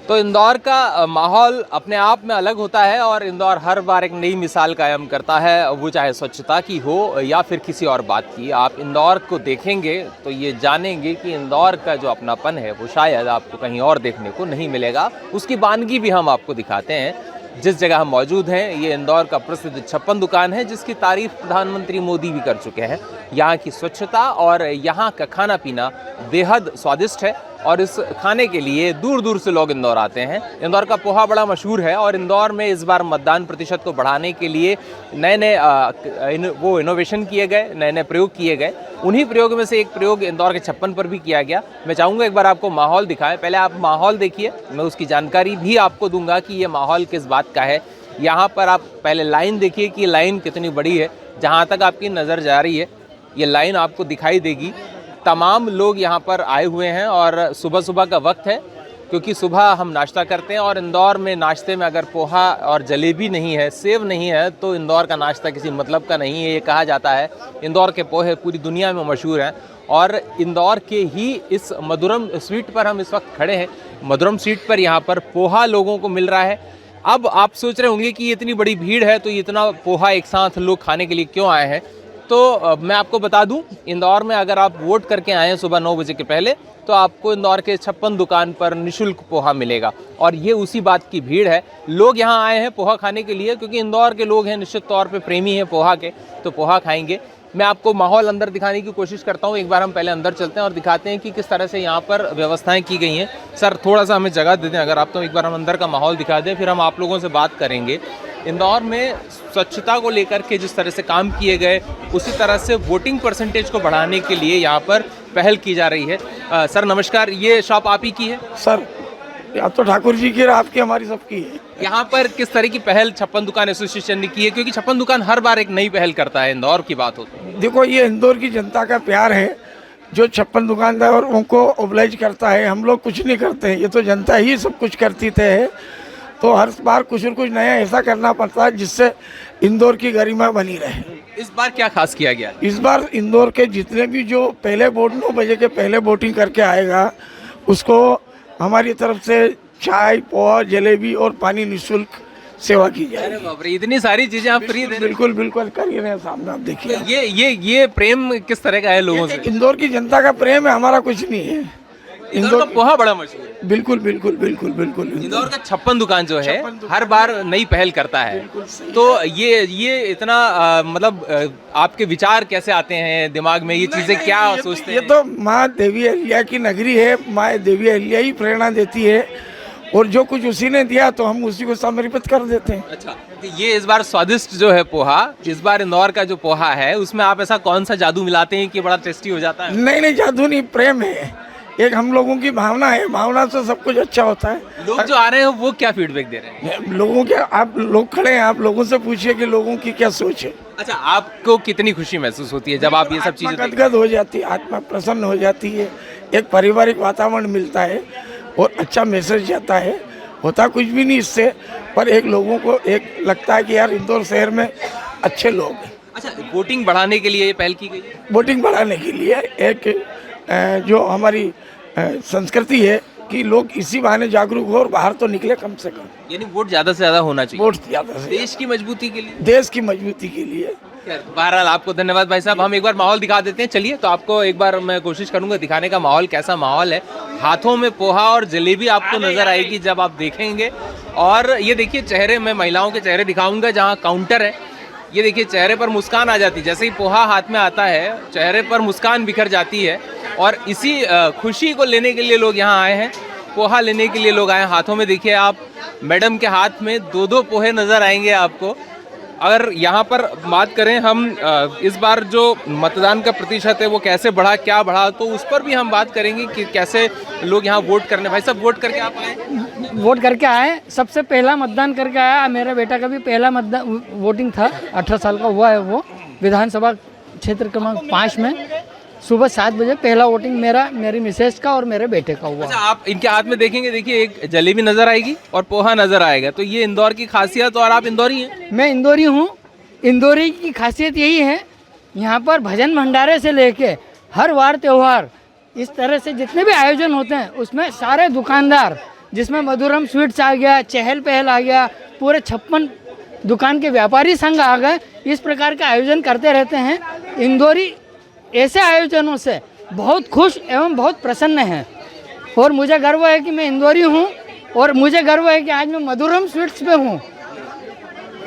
तो इंदौर का माहौल अपने आप में अलग होता है और इंदौर हर बार एक नई मिसाल कायम करता है, वो चाहे स्वच्छता की हो या फिर किसी और बात की। आप इंदौर को देखेंगे तो ये जानेंगे कि इंदौर का जो अपनापन है वो शायद आपको कहीं और देखने को नहीं मिलेगा। उसकी वानगी भी हम आपको दिखाते हैं। जिस जगह हम मौजूद हैं ये इंदौर का प्रसिद्ध छप्पन दुकान है, जिसकी तारीफ प्रधानमंत्री मोदी भी कर चुके हैं। यहाँ की स्वच्छता और यहाँ का खाना पीना बेहद स्वादिष्ट है और इस खाने के लिए दूर दूर से लोग इंदौर आते हैं। इंदौर का पोहा बड़ा मशहूर है और इंदौर में इस बार मतदान प्रतिशत को बढ़ाने के लिए नए नए वो इनोवेशन किए गए, नए नए प्रयोग किए गए। उन्हीं प्रयोग में से एक प्रयोग इंदौर के छप्पन पर भी किया गया। मैं चाहूँगा एक बार आपको माहौल दिखाएं। पहले आप माहौल देखिए, मैं उसकी जानकारी भी आपको दूंगा कि ये माहौल किस बात का है। यहाँ पर आप पहले लाइन देखिए कि लाइन कितनी बड़ी है। जहाँ तक आपकी नज़र जा रही है ये लाइन आपको दिखाई देगी। तमाम लोग यहाँ पर आए हुए हैं और सुबह सुबह का वक्त है, क्योंकि सुबह हम नाश्ता करते हैं और इंदौर में नाश्ते में अगर पोहा और जलेबी नहीं है, सेव नहीं है, तो इंदौर का नाश्ता किसी मतलब का नहीं है। ये कहा जाता है इंदौर के पोहे पूरी दुनिया में मशहूर हैं और इंदौर के ही इस मधुरम स्वीट पर हम इस वक्त खड़े हैं। मधुरम स्वीट पर यहाँ पर पोहा लोगों को मिल रहा है। अब आप सोच रहे होंगे कि इतनी बड़ी भीड़ है तो इतना पोहा एक साथ लोग खाने के लिए क्यों आए हैं। तो मैं आपको बता दूं, इंदौर में अगर आप वोट करके आए हैं सुबह 9 बजे के पहले तो आपको इंदौर के छप्पन दुकान पर निःशुल्क पोहा मिलेगा और ये उसी बात की भीड़ है। लोग यहाँ आए हैं पोहा खाने के लिए, क्योंकि इंदौर के लोग हैं निश्चित तौर पे प्रेमी हैं पोहा के, तो पोहा खाएंगे। मैं आपको माहौल अंदर दिखाने की कोशिश करता हूँ। एक बार हम पहले अंदर चलते हैं और दिखाते हैं कि किस तरह से यहाँ पर व्यवस्थाएं की गई हैं। सर थोड़ा सा हमें जगह दे दें अगर आप, तो एक बार हम अंदर का माहौल दिखा दें, फिर हम आप लोगों से बात करेंगे। इंदौर में स्वच्छता को लेकर के जिस तरह से काम किए गए, उसी तरह से वोटिंग परसेंटेज को बढ़ाने के लिए यहाँ पर पहल की जा रही है। सर नमस्कार, ये शॉप आप ही की है? सर या तो ठाकुर जी की है, आपकी हमारी सबकी है। यहाँ पर किस तरह की पहल छप्पन दुकान एसोसिएशन ने की है? क्योंकि छप्पन दुकान हर बार एक नई पहल करता है इंदौर की बात हो तो। देखो ये इंदौर की जनता का प्यार है जो छप्पन दुकानदार और उनको ओबलाइज करता है। हम लोग कुछ नहीं करते हैं, ये तो जनता ही सब कुछ करती है। तो हर बार कुछ न कुछ नया ऐसा करना पड़ता है जिससे इंदौर की गरिमा बनी रहे। इस बार क्या खास किया गया? इस बार इंदौर के जितने भी जो पहले वोट 9 बजे के पहले वोटिंग करके आएगा उसको हमारी तरफ से चाय, पोहा, जलेबी और पानी निःशुल्क सेवा की जाए। अरे बाप रे, इतनी सारी चीजें आप फ्री दे रहे हैं। बिल्कुल बिल्कुल करिए ना, सामने आप देखिए। ये प्रेम किस तरह का है लोगों से? इंदौर की जनता का प्रेम है, हमारा कुछ नहीं है। इंदौर का पोहा बड़ा मशहूर है। बिल्कुल बिल्कुल बिल्कुल बिल्कुल। इंदौर का छप्पन दुकान जो है हर बार नई पहल करता है। तो ये इतना मतलब आपके विचार कैसे आते हैं दिमाग में? ये चीजें क्या सोचते हैं? ये तो माँ देवी अहिल्या की नगरी है। माँ देवी अहिल्या ही प्रेरणा देती है और जो कुछ उसी ने दिया तो हम उसी को समर्पित कर देते हैं। अच्छा, तो ये इस बार स्वादिष्ट जो है पोहा, इस बार इंदौर का जो पोहा है उसमें आप ऐसा कौन सा जादू मिलाते हैं कि बड़ा टेस्टी हो जाता है? नहीं जादू नहीं, प्रेम है। एक हम लोगों की भावना है, भावना से सब कुछ अच्छा होता है। लोग जो आ रहे हैं वो क्या फीडबैक दे रहे हैं? लोगों के, आप लोग खड़े हैं, आप लोगों से पूछिए कि लोगों की क्या सोच है। अच्छा, आपको कितनी खुशी महसूस होती है जब आप ये सब चीजें गदगद हो जाती है, आत्मा प्रसन्न हो जाती है। एक पारिवारिक वातावरण मिलता है और अच्छा मैसेज जाता है। होता कुछ भी नहीं इससे, पर एक लोगों को एक लगता है कि यार इंदौर शहर में अच्छे लोग हैं। अच्छा, वोटिंग बढ़ाने के लिए ये पहल की गई है? वोटिंग बढ़ाने के लिए एक जो हमारी संस्कृति है कि लोग इसी बहाने जागरूक हो और बाहर तो निकले कम से कम। यानी वोट ज्यादा से ज्यादा होना चाहिए। वोट ज्यादा से देश की मजबूती के लिए। देश की मजबूती के लिए। बहरहाल आपको धन्यवाद भाई साहब। हम एक बार माहौल दिखा देते हैं। चलिए, तो आपको एक बार मैं कोशिश करूंगा दिखाने का माहौल कैसा माहौल है। हाथों में पोहा और जलेबी आपको नजर आएगी जब आप देखेंगे। और ये देखिए चेहरे, मैं महिलाओं के चेहरे दिखाऊंगा जहाँ काउंटर है। ये देखिए चेहरे पर मुस्कान आ जाती है, जैसे ही पोहा हाथ में आता है चेहरे पर मुस्कान बिखर जाती है। और इसी खुशी को लेने के लिए लोग यहाँ आए हैं, पोहा लेने के लिए लोग आए हैं। हाथों में देखिए आप, मैडम के हाथ में 2-2 पोहे नज़र आएंगे आपको। अगर यहाँ पर बात करें हम इस बार जो मतदान का प्रतिशत है वो कैसे बढ़ा, क्या बढ़ा, तो उस पर भी हम बात करेंगे कि कैसे लोग यहाँ वोट करने। भाई साहब, वोट करके आप आए? वोट करके आए, सबसे पहला मतदान करके आया। मेरे बेटा का भी पहला मतदान वोटिंग था, 18 साल का हुआ है वो। विधानसभा क्षेत्र क्रमांक 5 में सुबह 7 बजे पहला वोटिंग मेरी मिसेज का और मेरे बेटे का हुआ। अच्छा, आप इनके हाथ में देखेंगे, देखिए एक जलेबी नजर आएगी और पोहा नजर आएगा। तो ये इंदौर की खासियत, और आप इंदौरी हैं? मैं इंदौरी हूँ। इंदौरी की खासियत यही है, यहाँ पर भजन भंडारे से लेके हर वार त्यौहार इस तरह से जितने भी आयोजन होते हैं उसमें सारे दुकानदार जिसमें मधुरम स्वीट्स आ गया, चहल पहल आ गया, पूरे 56 दुकान के व्यापारी संघ आ गए। इस प्रकार का आयोजन करते रहते हैं। इंदौरी ऐसे आयोजनों से बहुत खुश एवं बहुत प्रसन्न हैं और मुझे गर्व है कि मैं इंदौरी हूँ और मुझे गर्व है कि आज मैं मधुरम स्वीट्स पे हूँ।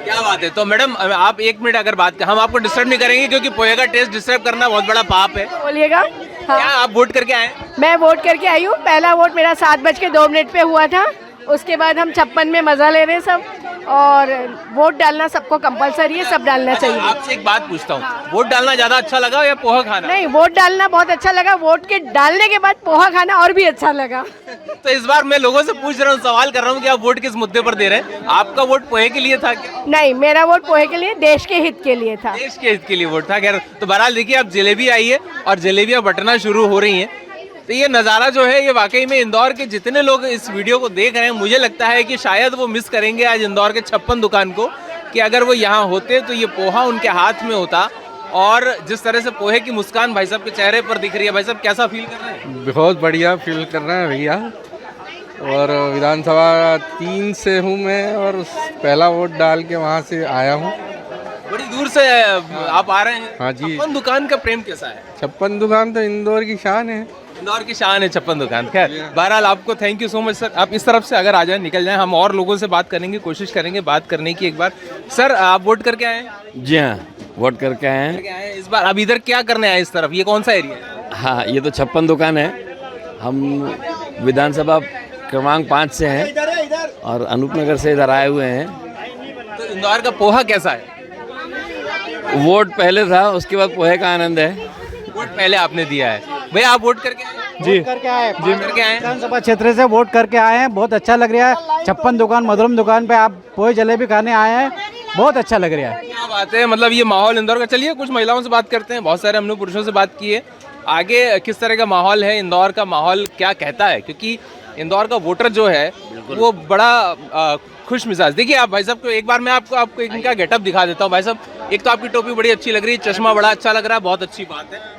क्या बात है। तो मैडम आप 1 मिनट अगर बात हम आपको डिस्टर्ब नहीं करेंगे, क्योंकि पोहे का टेस्ट डिस्टर्ब करना बहुत बड़ा पाप है। बोलिएगा। क्या आप वोट करके आए? मैं वोट करके आई हूँ। पहला वोट मेरा 7:02 पे हुआ था। उसके बाद हम 56 में मज़ा ले रहे हैं सब, और वोट डालना सबको कंपलसरी है, सब डालना चाहिए। आपसे एक बात पूछता हूँ, वोट डालना ज्यादा अच्छा लगा या पोहा खाना? नहीं, वोट डालना बहुत अच्छा लगा। वोट के डालने के बाद पोहा खाना और भी अच्छा लगा। तो इस बार मैं लोगों से पूछ रहा हूँ, सवाल कर रहा हूँ कि आप वोट किस मुद्दे पर दे रहे हैं? आपका वोट पोहे के लिए था क्या? नहीं, मेरा वोट पोहे के लिए, देश के हित के लिए था। देश के हित के लिए वोट था। खैर, तो बहरहाल देखिए, अब जलेबी आई है और जलेबियां बटना शुरू हो रही हैं। तो ये नज़ारा जो है, ये वाकई में इंदौर के जितने लोग इस वीडियो को देख रहे हैं, मुझे लगता है कि शायद वो मिस करेंगे आज इंदौर के 56 दुकान को, कि अगर वो यहाँ होते तो ये पोहा उनके हाथ में होता। और जिस तरह से पोहे की मुस्कान भाई साहब के चेहरे पर दिख रही है, भाई साहब कैसा फील कर रहे हैं? बहुत बढ़िया फील कर रहे हैं भैया। और विधानसभा 3 से हूँ मैं, और पहला वोट डाल के वहाँ से आया हूँ। बड़ी दूर से आप आ रहे हैं। हाँ जी। 56 दुकान का प्रेम कैसा है? 56 दुकान तो इंदौर की शान है। इंदौर की शान है 56 दुकान। खैर, बहरहाल आपको thank you so much sir. आप इस तरफ से अगर आ जाए, निकल जाए, हम और लोगों से बात करेंगे, कोशिश करेंगे बात करने की एक बार। सर, आप वोट करके आए हैं? जी हाँ, वोट करके आए हैं। करके आए हैं। इस बार अब इधर क्या करने आए? इस तरफ ये कौन सा एरिया है? हाँ, ये तो 56 दुकान है। हम विधानसभा क्रमांक 5 से हैं और अनूपनगर से इधर आए हुए हैं। तो इंदौर का पोहा कैसा है? वोट पहले था, उसके बाद पोहे का आनंद है। वोट पहले आपने दिया है। भैया, आप वोट करके आए? जी करके आए, जी करके आए। विधानसभा क्षेत्र से वोट करके आए हैं। बहुत अच्छा लग रहा है। 56 दुकान, मधुरम दुकान पे आप पोहे जलेबी खाने आए हैं, बहुत अच्छा लग रहा है। क्या बात है। मतलब ये माहौल इंदौर का। चलिए कुछ महिलाओं से बात करते हैं। बहुत सारे हमने पुरुषों से बात की है। आगे किस तरह का माहौल है, इंदौर का माहौल क्या कहता है? क्योंकि इंदौर का वोटर जो है वो बड़ा खुश मिजाज। देखिए आप भाई साहब को एक बार मैं आपको इनका गेटअप दिखा देता हूँ। भाई साहब, एक तो आपकी टोपी बड़ी अच्छी लग रही है, चश्मा बड़ा अच्छा लग रहा है, बहुत अच्छी बात है।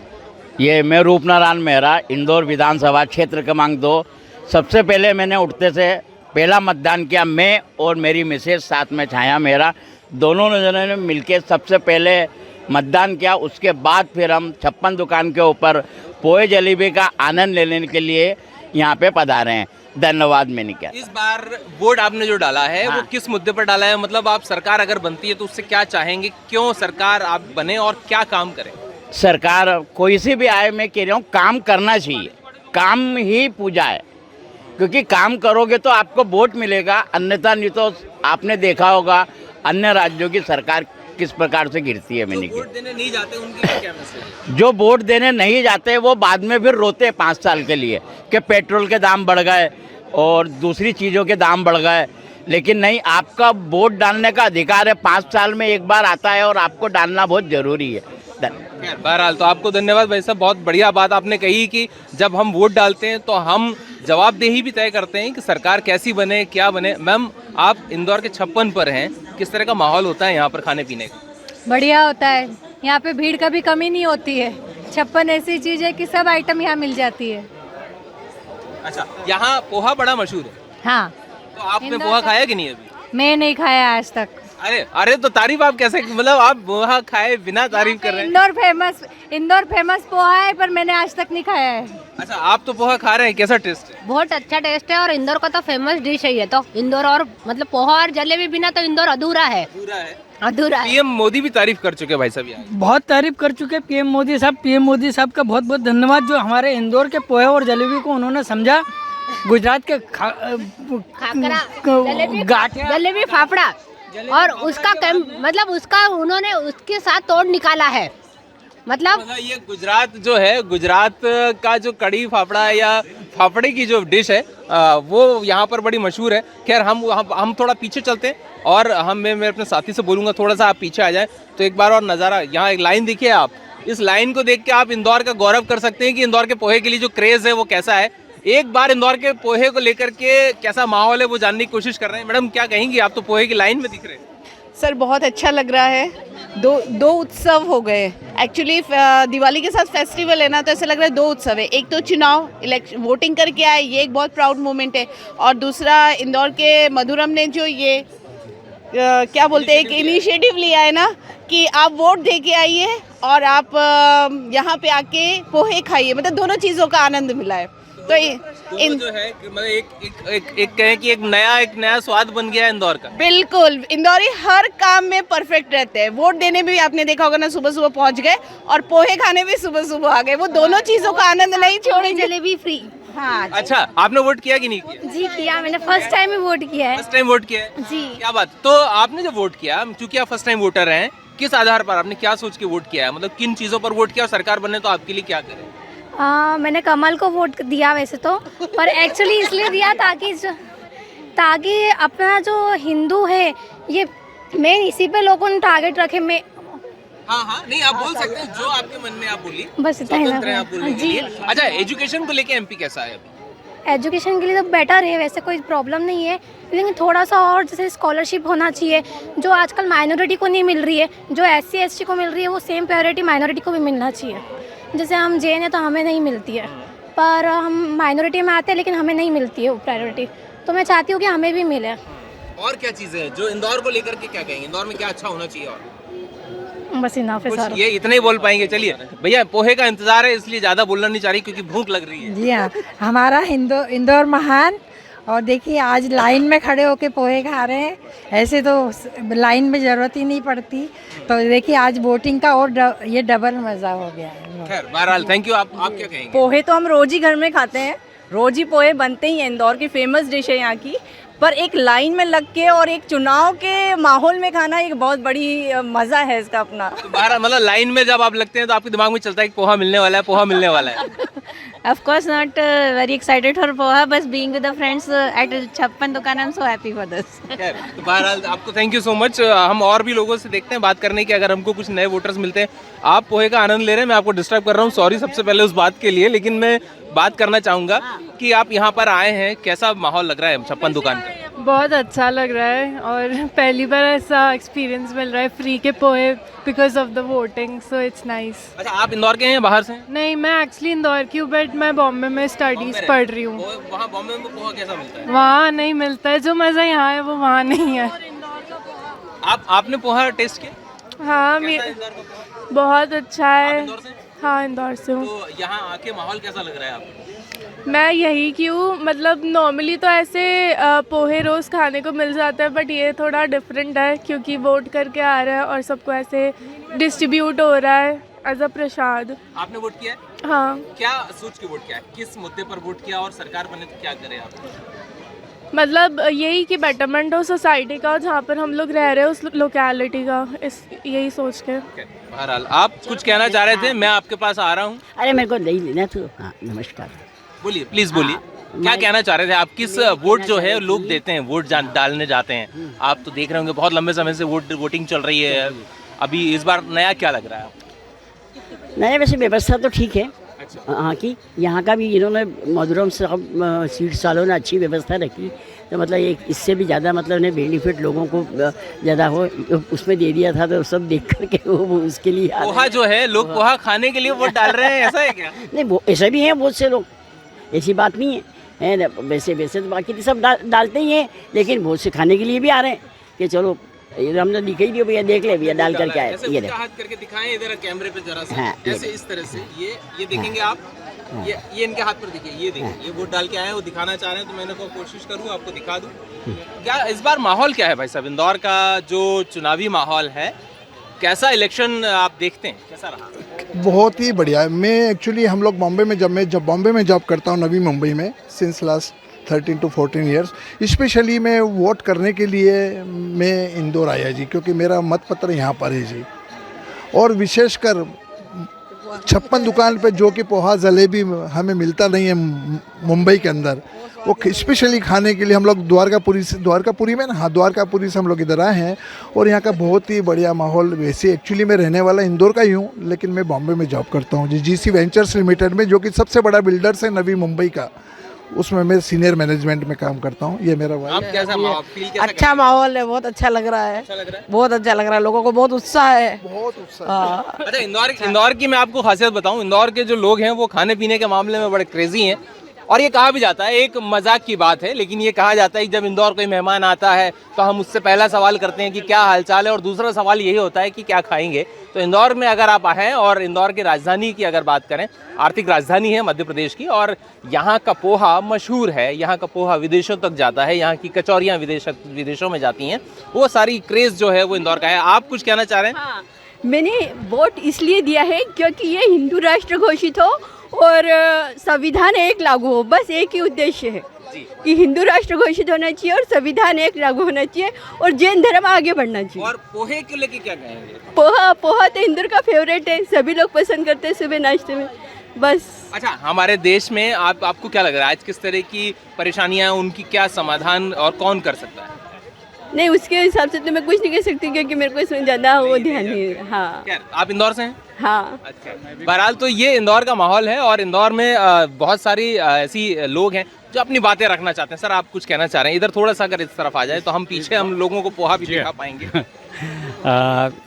ये मैं रूपनारायण मेहरा, इंदौर विधानसभा क्षेत्र क्रमांक 2। सबसे पहले मैंने उठते से पहला मतदान किया। मैं और मेरी मिसेज, साथ में छाया मेरा, दोनों जनों ने मिलकर सबसे पहले मतदान किया। उसके बाद फिर हम 56 दुकान के ऊपर पोहे जलेबी का आनंद लेने के लिए यहाँ पे पधारे हैं। धन्यवाद। मैंने क्या इस बार वोट आपने जो डाला है, हाँ। वो किस मुद्दे पर डाला है? मतलब आप सरकार अगर बनती है तो उससे क्या चाहेंगे? क्यों सरकार आप बने और क्या काम करें? सरकार कोई सी भी आए, मैं कह रहा हूँ काम करना चाहिए। काम ही पूजा है, क्योंकि काम करोगे तो आपको वोट मिलेगा, अन्यथा नहीं तो आपने देखा होगा अन्य राज्यों की सरकार किस प्रकार से गिरती है। मैंने वोट देने नहीं जाते उनके लिए क्या मैसेज? जो वोट देने नहीं जाते वो बाद में फिर रोते हैं 5 साल के लिए कि पेट्रोल के दाम बढ़ गए और दूसरी चीज़ों के दाम बढ़ गए। लेकिन नहीं, आपका वोट डालने का अधिकार है। 5 साल में एक बार आता है और आपको डालना बहुत ज़रूरी है। बहरहाल, तो आपको धन्यवाद भाई साहब। बहुत बढ़िया बात आपने कही कि जब हम वोट डालते हैं तो हम जवाबदेही भी तय करते हैं कि सरकार कैसी बने, क्या बने। मैम, आप इंदौर के 56 पर हैं, किस तरह का माहौल होता है यहाँ पर खाने पीने का? बढ़िया होता है। यहाँ पे भीड़ का भी कमी नहीं होती है। 56 ऐसी चीज़ है कि सब आइटम यहाँ मिल जाती है। अच्छा, यहाँ पोहा बड़ा मशहूर है। हाँ, तो आपने पोहा खाया कि नहीं अभी? मैं नहीं खाया आज तक। अरे तो तारीफ आप कैसे, मतलब आप पोहा खाए बिना तारीफ कर रहे हैं? इंदौर फेमस पोहा है, पर मैंने आज तक नहीं खाया है। अच्छा, आप तो पोहा खा रहे हैं, कैसा टेस्ट है? बहुत अच्छा टेस्ट है और इंदौर का तो फेमस डिश है ये तो। इंदौर और मतलब पोहा और जलेबी बिना तो इंदौर अधूरा है। अधूरा है। पीएम मोदी भी तारीफ कर चुके हैं भाई साहब यहाँ। बहुत तारीफ कर चुके पीएम मोदी साहब का बहुत बहुत धन्यवाद, जो हमारे इंदौर के पोहे और जलेबी को उन्होंने समझा। गुजरात के खाकरा, गाठिया, जलेबी फाफड़ा, और उसका मतलब उसका उन्होंने उसके साथ तोड़ निकाला है। मतलब ये गुजरात जो है, गुजरात का जो कड़ी फाफड़ा या फाफड़े की जो डिश है वो यहाँ पर बड़ी मशहूर है। खैर, हम थोड़ा पीछे चलते हैं और मैं अपने साथी से बोलूँगा थोड़ा सा आप पीछे आ जाए तो एक बार और नज़ारा। यहाँ एक लाइन देखिए आप, इस लाइन को देख के आप इंदौर का गौरव कर सकते हैं कि इंदौर के पोहे के लिए जो क्रेज़ है वो कैसा है। एक बार इंदौर के पोहे को लेकर के कैसा माहौल है वो जानने की कोशिश कर रहे हैं। मैडम, क्या कहेंगी? आप तो पोहे की लाइन में दिख रहे हैं। सर बहुत अच्छा लग रहा है। दो उत्सव हो गए एक्चुअली। दिवाली के साथ फेस्टिवल है ना, तो ऐसा लग रहा है 2 उत्सव है। एक तो चुनाव इलेक्शन वोटिंग करके आए, ये एक बहुत प्राउड मोमेंट है। और दूसरा इंदौर के मधुरम ने जो ये क्या बोलते हैं, एक इनिशिएटिव लिया है ना कि आप वोट दे के आइए और आप यहाँ पे आके पोहे खाइए, मतलब दोनों चीज़ों का आनंद मिला है। तो जो है मतलब एक कहें कि एक नया स्वाद बन गया है इंदौर का। बिल्कुल, इंदौरी हर काम में परफेक्ट रहते हैं। वोट देने में भी आपने देखा होगा ना, सुबह सुबह पहुंच गए और पोहे खाने भी सुबह सुबह आ गए। वो दोनों चीज़ों का आनंद नहीं छोड़ेंगे। जलेबी फ्री। हाँ अच्छा, आपने वोट किया कि नहीं किया? जी किया, मैंने फर्स्ट टाइम ही वोट किया है। फर्स्ट टाइम वोट किया है? जी। क्या बात। तो आपने जब वोट किया, क्योंकि आप फर्स्ट टाइम वोटर हैं, किस आधार पर आपने क्या सोच के वोट किया है? मतलब किन चीज़ों पर वोट किया और सरकार बनने तो आपके लिए क्या करें? मैंने कमल को वोट दिया वैसे तो, पर एक्चुअली इसलिए दिया ताकि अपना जो हिंदू है ये मेन इसी पे लोगों ने टारगेट रखे। मैं हाँ, नहीं आप बोल सकते हैं जो आपके मन में, आप बोलिए। बस इतना ही स्वतंत्र हैं ना। आप बोलने के लिए। अच्छा, एजुकेशन को लेके एमपी कैसा है अभी? एजुकेशन के लिए तो बेटर है, वैसे कोई प्रॉब्लम नहीं है, लेकिन थोड़ा सा और जैसे स्कॉलरशिप होना चाहिए जो आजकल माइनॉरिटी को नहीं मिल रही है। जो SC ST को मिल रही है वो सेम प्रायोरिटी माइनॉरिटी को भी मिलना चाहिए। जैसे हम जैन हैं तो हमें नहीं मिलती है, पर हम माइनॉरिटी में आते हैं लेकिन हमें नहीं मिलती है वो प्रायोरिटी। तो मैं चाहती हूँ कि हमें भी मिले। और क्या चीज़ें हैं जो इंदौर को लेकर के क्या कहेंगे? इंदौर में क्या अच्छा होना चाहिए? और बस इनाफ है सारा। ये इतने ही बोल पाएंगे। चलिए भैया, पोहे का इंतजार है इसलिए ज़्यादा बोलना नहीं चाह रही क्योंकि भूख लग रही है। जी हाँ, हमारा इंदौर महान। और देखिए आज लाइन में खड़े होके पोहे खा रहे हैं, ऐसे तो लाइन में ज़रूरत ही नहीं पड़ती। तो देखिए आज वोटिंग का और ये डबल मज़ा हो गया है। खैर बहरहाल थैंक यू। आप क्या कहेंगे? पोहे तो हम रोज ही घर में खाते हैं, रोज ही पोहे बनते ही हैं। इंदौर की फेमस डिश है यहाँ की, पर एक लाइन में लग के और एक चुनाव के माहौल में खाना एक बहुत बड़ी मज़ा है इसका अपना। तो बहरहाल मतलब लाइन में जब आप लगते हैं तो आपके दिमाग में चलता है कि पोहा मिलने वाला है, पोहा मिलने वाला है। Of course not very excited for poha, but being with the friends at छप्पन दुकान, I'm so happy for this. खैर, तो बहरहाल आपको थैंक यू सो मच। हम और भी लोगों से देखते हैं बात करने की, अगर हमको कुछ नए वोटर्स मिलते हैं। आप पोहे का आनंद ले रहे हैं, मैं आपको डिस्टर्ब कर रहा हूँ, सॉरी सबसे पहले उस बात के लिए। लेकिन मैं बात करना चाहूँगा कि आप यहाँ पर आए हैं, कैसा माहौल लग रहा है छप्पन दुकान का? बहुत अच्छा लग रहा है और पहली बार ऐसा एक्सपीरियंस मिल रहा है फ्री के pohe because of the voting, so it's nice. अच्छा, आप इंदौर के हैं, बाहर से हैं? नहीं, मैं एक्चुअली इंदौर की हूँ, बट मैं बॉम्बे में स्टडीज पढ़ रही हूँ। वहाँ बॉम्बे में पोहा कैसा मिलता है? वहाँ नहीं मिलता है, जो मज़ा यहाँ है वो वहाँ नहीं है। आपने पोहा टेस्ट किया? हाँ, बहुत अच्छा है। इंदौर से? हाँ, इंदौर से हूँ। तो यहाँ आके माहौल कैसा लग रहा है आपको? मैं यही की हूँ, मतलब नॉर्मली तो ऐसे पोहे रोज़ खाने को मिल जाता है, बट ये थोड़ा डिफरेंट है क्योंकि वोट करके आ रहा है और सबको ऐसे डिस्ट्रीब्यूट हो रहा है एज अ प्रसाद। आपने वोट किया है? हाँ। क्या सोच के वोट किया? किस मुद्दे पर वोट किया और सरकार बने तो क्या करें आप? मतलब यही कि बेटरमेंट हो सोसाइटी का, जहाँ पर हम लोग रह रहे हैं उस लोकेलिटी का, इस यही सोच के। बहरहाल आप कुछ कहना चाह रहे थे, मैं आपके पास आ रहा हूँ। अरे मेरे को नहीं लेना तो। हाँ, नमस्कार। बोलिए, प्लीज बोलिए। क्या कहना चाह रहे थे आप? किस वोट जो है लोग देते हैं, वोट डालने जाते हैं, आप तो देख रहे होंगे बहुत लंबे समय से वोटिंग चल रही है, अभी इस बार नया क्या लग रहा है? नया वैसे व्यवस्था तो ठीक है। हाँ की यहाँ का भी इन्होंने मधुरम साहब सीट सालों ने अच्छी व्यवस्था रखी, तो मतलब एक इससे भी ज़्यादा मतलब ने बेनिफिट लोगों को ज़्यादा हो उसमें दे दिया था, तो सब देख करके वो उसके लिए पोहा जो है, लोग पोहा खाने के लिए वोट डाल रहे हैं, ऐसा है क्या? नहीं, वो ऐसे भी हैं बहुत से लोग, ऐसी बात नहीं है। वैसे तो बाकी तो सब डालते ही हैं, लेकिन बहुत से खाने के लिए भी आ रहे हैं कि चलो ये हमने दिखाई दिया भैया, देख ले भैया डाल करके आए। ये हाथ करके दिखाएं इधर कैमरे पे जरा सा। हाँ, ऐसे इस तरह से ये देखेंगे आप। ये इनके हाथ पर देखिए, ये देखिए, ये वोट डाल के आए, वो दिखाना चाह रहे हैं, तो मैंने को कोशिश करूँ आपको दिखा दूँ। क्या इस बार माहौल क्या है भाई साहब? इंदौर का जो चुनावी माहौल है, कैसा इलेक्शन आप देखते हैं, कैसा रहा? बहुत ही बढ़िया है। मैं एक्चुअली हम लोग बॉम्बे में जब बॉम्बे में जॉब करता हूँ, नवी मुंबई में, since last 13 to 14 years. Specially मैं वोट करने के लिए मैं इंदौर आया जी, क्योंकि मेरा मतपत्र यहाँ पर है जी। और विशेषकर छप्पन दुकान पे जो कि पोहा जलेबी हमें मिलता नहीं है मुंबई के अंदर, वो स्पेशली खाने के लिए हम लोग द्वारकापुरी में ना, हाँ द्वारकापुरी से हम लोग इधर आए हैं। और यहाँ का बहुत ही बढ़िया माहौल। वैसे एक्चुअली मैं रहने वाला इंदौर का ही हूँ, लेकिन मैं बॉम्बे में जॉब करता हूँ जी, GC वेंचर्स लिमिटेड में, जो कि सबसे बड़ा बिल्डर्स है नवी मुंबई का। उसमें मैं सीनियर मैनेजमेंट में काम करता हूँ। ये मेरा वाइफ। आप कैसा माहौल फील कैसा अच्छा माहौल है, बहुत अच्छा लग रहा है, बहुत अच्छा लग रहा है, लोगों को बहुत उत्साह है, बहुत उत्साह। अच्छा, इंदौर की मैं आपको खासियत बताऊं, इंदौर के जो लोग हैं वो खाने पीने के मामले में बड़े क्रेजी हैं। और ये कहा भी जाता है, एक मजाक की बात है, लेकिन ये कहा जाता है कि जब इंदौर कोई मेहमान आता है तो हम उससे पहला सवाल करते हैं कि क्या हालचाल है, और दूसरा सवाल यही होता है कि क्या खाएंगे। तो इंदौर में अगर आप आएँ, और इंदौर की राजधानी की अगर बात करें, आर्थिक राजधानी है मध्य प्रदेश की, और यहाँ का पोहा मशहूर है, यहाँ का पोहा विदेशों तक जाता है, यहाँ की कचौरियाँ विदेशों में जाती हैं, वो सारी क्रेज़ जो है वो इंदौर का है। आप कुछ कहना चाह रहे हैं? हाँ, मैंने वोट इसलिए दिया है क्योंकि ये हिंदू राष्ट्र घोषित हो और संविधान एक लागू हो, बस एक ही उद्देश्य है कि हिंदू राष्ट्र घोषित होना चाहिए और संविधान एक लागू होना चाहिए और जैन धर्म आगे बढ़ना चाहिए। और पोहे के लेके क्या कहेंगे? पोहा तो हिंदू का फेवरेट है, सभी लोग पसंद करते हैं सुबह नाश्ते में, बस। अच्छा, हमारे देश में आपको क्या लग रहा है आज किस तरह की परेशानियां, उनकी क्या समाधान और कौन कर सकता है? नहीं, उसके हिसाब से तो मैं कुछ नहीं कह सकती क्योंकि मेरे को इसमें ज़्यादा वो ध्यान नहीं है। हाँ, आप इंदौर से हैं? हाँ। अच्छा, बहरहाल तो ये इंदौर का माहौल है, और इंदौर में बहुत सारी ऐसी लोग हैं जो अपनी बातें रखना चाहते हैं। सर, आप कुछ कहना चाह रहे हैं? इधर थोड़ा सा अगर इस तरफ आ जाए तो हम पीछे हम लोगों को पोहा भी दिखा पाएंगे।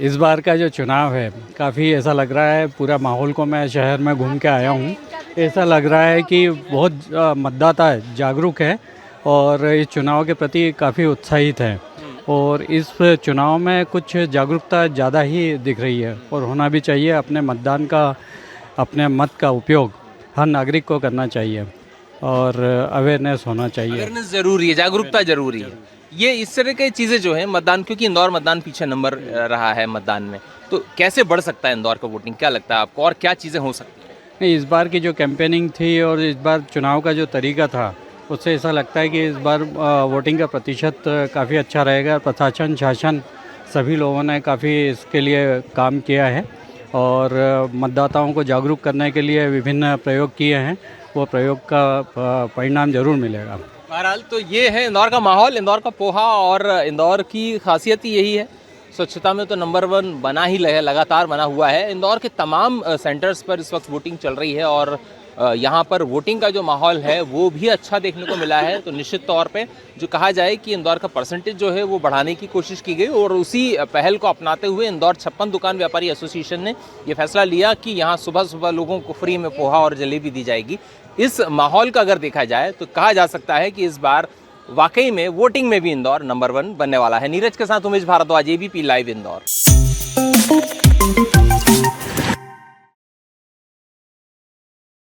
इस बार का जो चुनाव है काफ़ी ऐसा लग रहा है, पूरा माहौल को मैं शहर में घूम के आया हूँ, ऐसा लग रहा है कि बहुत मतदाता जागरूक है और इस चुनाव के प्रति काफ़ी उत्साहित है, और इस चुनाव में कुछ जागरूकता ज़्यादा ही दिख रही है और होना भी चाहिए। अपने मतदान का, अपने मत का उपयोग हर नागरिक को करना चाहिए और अवेयरनेस होना चाहिए। अवेयरनेस जरूरी है, जागरूकता जरूरी है। ये इस तरह की चीज़ें जो है मतदान, क्योंकि इंदौर मतदान पीछे नंबर रहा है मतदान में, तो कैसे बढ़ सकता है इंदौर का वोटिंग, क्या लगता है आपको, और क्या चीज़ें हो सकती हैं? नहीं, इस बार की जो कैंपेनिंग थी और इस बार चुनाव का जो तरीका था, उससे ऐसा लगता है कि इस बार वोटिंग का प्रतिशत काफ़ी अच्छा रहेगा। प्रशासन, शासन सभी लोगों ने काफ़ी इसके लिए काम किया है और मतदाताओं को जागरूक करने के लिए विभिन्न प्रयोग किए हैं, वो प्रयोग का परिणाम जरूर मिलेगा। बहरहाल तो ये है इंदौर का माहौल, इंदौर का पोहा, और इंदौर की खासियत ही यही है। स्वच्छता में तो नंबर 1 बना ही लगातार बना हुआ है। इंदौर के तमाम सेंटर्स पर इस वक्त वोटिंग चल रही है, और यहाँ पर वोटिंग का जो माहौल है वो भी अच्छा देखने को मिला है। तो निश्चित तौर पे जो कहा जाए कि इंदौर का परसेंटेज जो है वो बढ़ाने की कोशिश की गई, और उसी पहल को अपनाते हुए इंदौर 56 दुकान व्यापारी एसोसिएशन ने ये फैसला लिया कि यहाँ सुबह सुबह लोगों को फ्री में पोहा और जलेबी दी जाएगी। इस माहौल का अगर देखा जाए तो कहा जा सकता है कि इस बार वाकई में वोटिंग में भी इंदौर नंबर 1 बनने वाला है। नीरज के साथ उमेश भारद्वाज, ABP लाइव इंदौर।